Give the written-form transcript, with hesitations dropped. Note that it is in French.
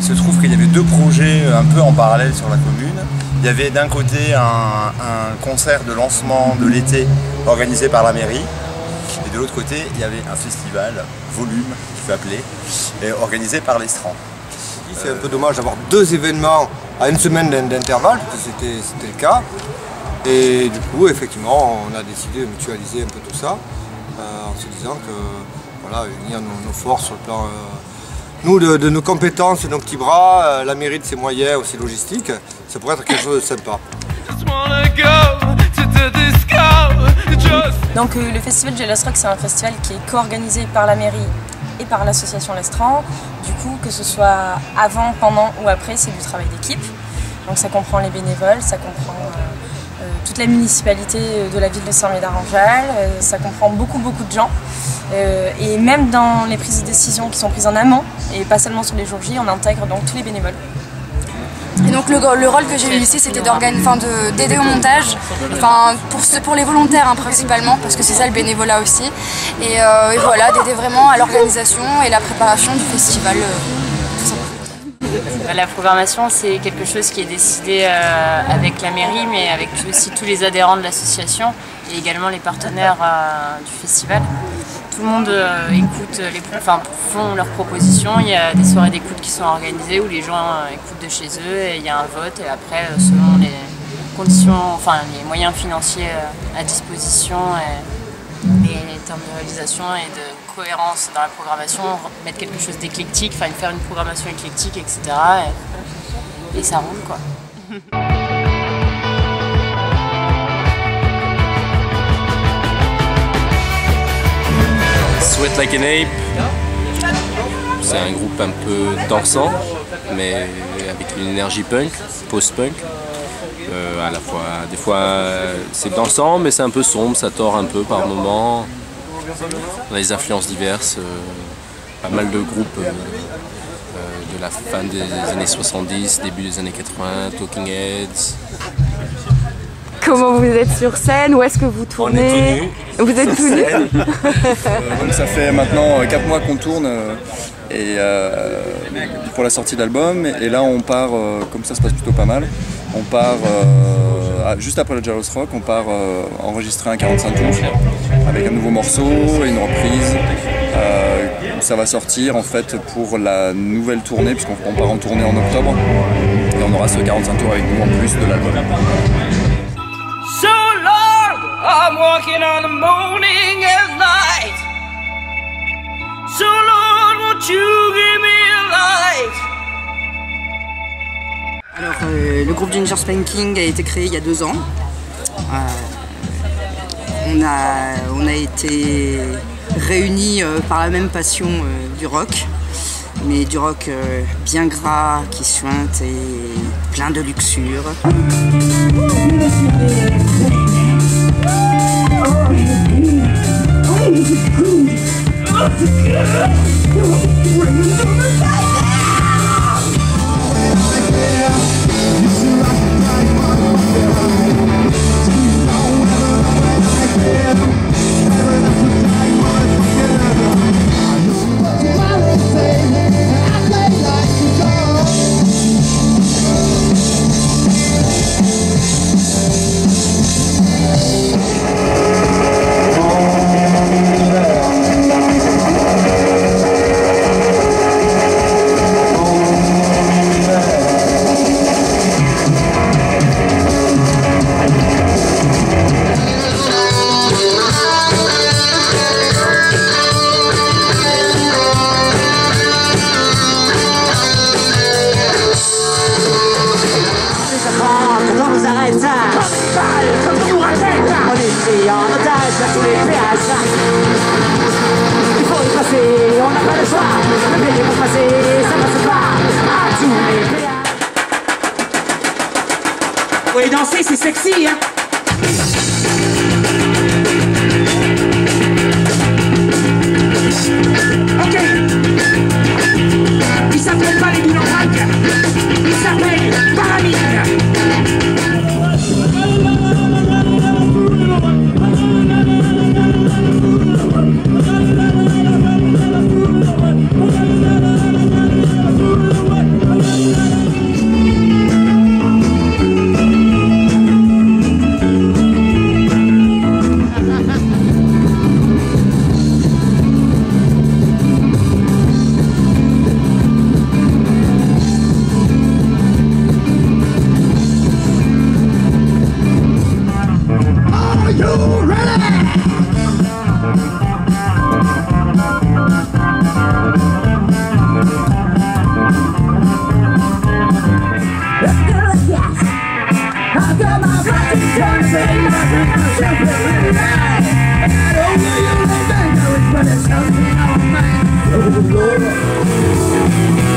se trouve qu'il y avait deux projets un peu en parallèle sur la commune. Il y avait d'un côté un concert de lancement de l'été organisé par la mairie. Et de l'autre côté, il y avait un festival, Volume, qui fait appeler, organisé par l'Estran. C'est un peu dommage d'avoir deux événements à une semaine d'intervalle, parce que c'était le cas. Et du coup, effectivement, on a décidé de mutualiser un peu tout ça, en se disant que, voilà, unir nos forces sur le plan, nous, de nos compétences, de nos petits bras, la mairie de ses moyens aussi logistiques, ça pourrait être quelque chose de sympa. Donc le festival Jealous Rock, c'est un festival qui est co-organisé par la mairie et par l'association L'Estran. Du coup, que ce soit avant, pendant ou après, c'est du travail d'équipe. Donc ça comprend les bénévoles, ça comprend toute la municipalité de la ville de Saint-Médard-en-Jalles, ça comprend beaucoup de gens. Et même dans les prises de décision qui sont prises en amont, et pas seulement sur les jours J, on intègre donc tous les bénévoles. Et donc le rôle que j'ai eu ici, c'était d'aider au montage, pour les volontaires principalement, parce que c'est ça le bénévolat aussi. Et voilà, d'aider vraiment à l'organisation et la préparation du festival. La programmation, c'est quelque chose qui est décidé avec la mairie, mais avec aussi tous les adhérents de l'association et également les partenaires du festival. Tout le monde font leurs propositions. Il y a des soirées d'écoute qui sont organisées où les gens écoutent de chez eux et il y a un vote. Et après, selon les conditions, les moyens financiers à disposition et les termes de réalisation et de cohérence dans la programmation, mettre quelque chose d'éclectique, faire une programmation éclectique, etc. Et ça roule, quoi. Sweat Like an Ape, c'est un groupe un peu dansant, mais avec une énergie punk, post-punk. À la fois, des fois c'est dansant, mais c'est un peu sombre, ça tord un peu par moments. On a des influences diverses, pas mal de groupes de la fin des années 70, début des années 80, Talking Heads. Comment vous êtes sur scène? Où est-ce que vous tournez? On est tout nus. Vous êtes tout nus? Donc ça fait maintenant 4 mois qu'on tourne pour la sortie de l'album. Et là on part, comme ça se passe plutôt pas mal, on part juste après le Jealous Rock, on part enregistrer un 45 tours avec un nouveau morceau et une reprise. Ça va sortir en fait pour la nouvelle tournée, puisqu'on part en tournée en octobre. Et on aura ce 45 tours avec nous en plus de l'album. So long, I'm walking on the morning and night. So Lord, won't you give me a light? Alors, le groupe Ginger Spanking a été créé il y a 2 ans. On a été réunis par la même passion du rock, mais du rock bien gras, qui suinte et plein de luxure. Vous pouvez danser, c'est sexy, hein? Ok. Il s'appelle pas les bilans braques. Il s'appelle Paramine. Oh Lord.